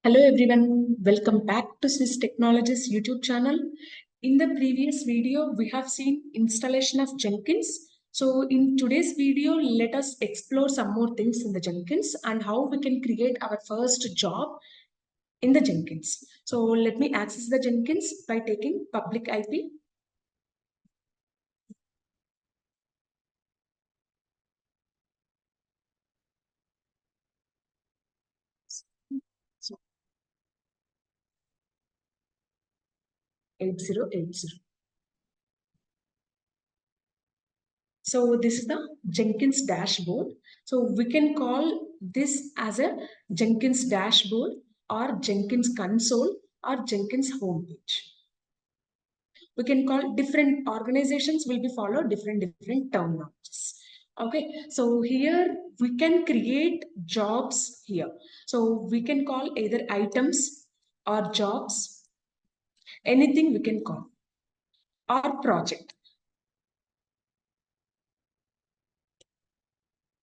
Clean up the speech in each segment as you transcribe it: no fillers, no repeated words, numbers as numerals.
Hello everyone, welcome back to Swhizz Technologies YouTube channel. In the previous video, we have seen installation of Jenkins. So in today's video, let us explore some more things in the Jenkins and how we can create our first job in the Jenkins. So let me access the Jenkins by taking public IP. So 8080. So this is the Jenkins dashboard. So we can call this as a Jenkins dashboard or Jenkins console or Jenkins homepage. We can call different organizations will be follow different terminologies. Okay, so here we can create jobs here. So we can call either items or jobs, anything we can call, or project.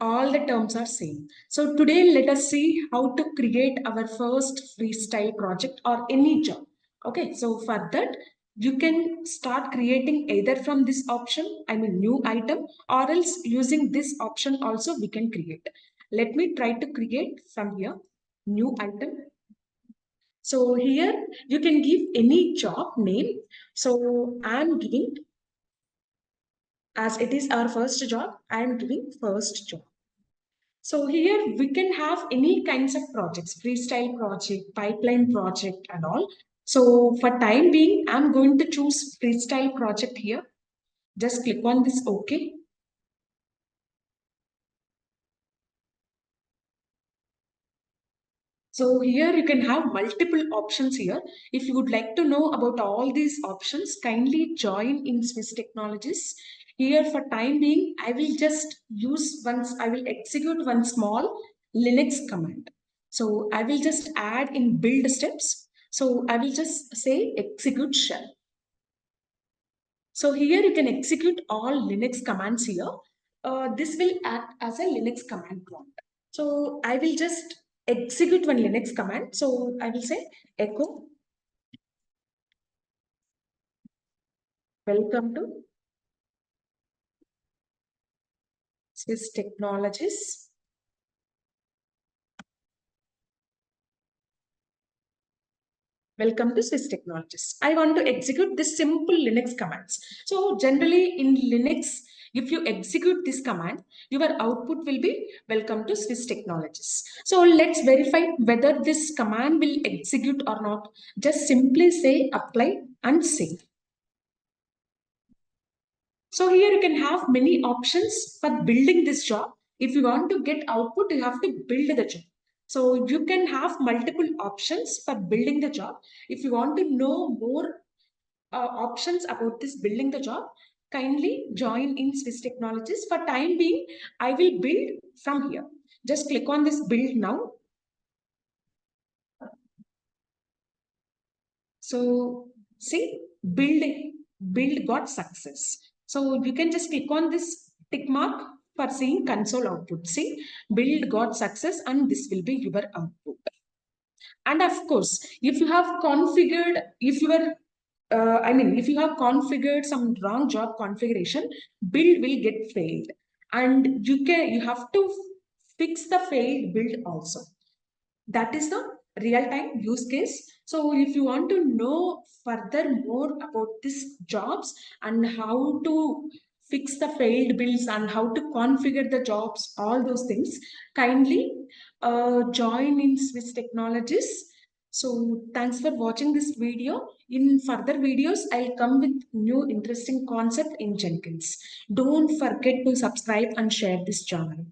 All the terms are same. So today let us see how to create our first freestyle project or any job. Okay, so for that you can start creating either from this option, I mean new item, or else using this option also we can create. Let me try to create from here new item. So here you can give any job name. So I am giving, as it is our first job, I am giving first job. So here we can have any kinds of projects, freestyle project, pipeline project and all. So for time being, I'm going to choose freestyle project here. Just click on this OK. So here you can have multiple options here. If you would like to know about all these options, kindly join in Swhizz Technologies. Here for time being, I will just I will execute one small Linux command. So I will just add in build steps. So I will just say execute shell. So here you can execute all Linux commands here. This will act as a Linux command prompt. So I will just execute one Linux command. So I will say echo welcome to Swhizz Technologies. Welcome to Swhizz Technologies. I want to execute this simple Linux commands. So generally in Linux, if you execute this command, your output will be welcome to Swhizz Technologies. So let's verify whether this command will execute or not. Just simply say apply and save. So here you can have many options for building this job. If you want to get output, you have to build the job. So you can have multiple options for building the job. If you want to know more options about this building the job, kindly join in Swhizz Technologies. For time being, I will build from here. Just click on this build now. So see, build got success. So you can just click on this tick mark for seeing console output. See, build got success and this will be your output. And of course, if you have configured, if you are if you have configured some wrong job configuration, build will get failed, and you have to fix the failed build also. That is the real time use case. So if you want to know further more about these jobs and how to fix the failed builds and how to configure the jobs, all those things, kindly join in Swhizz Technologies. So thanks for watching this video. In further videos, I'll come with new interesting concept in Jenkins. Don't forget to subscribe and share this channel.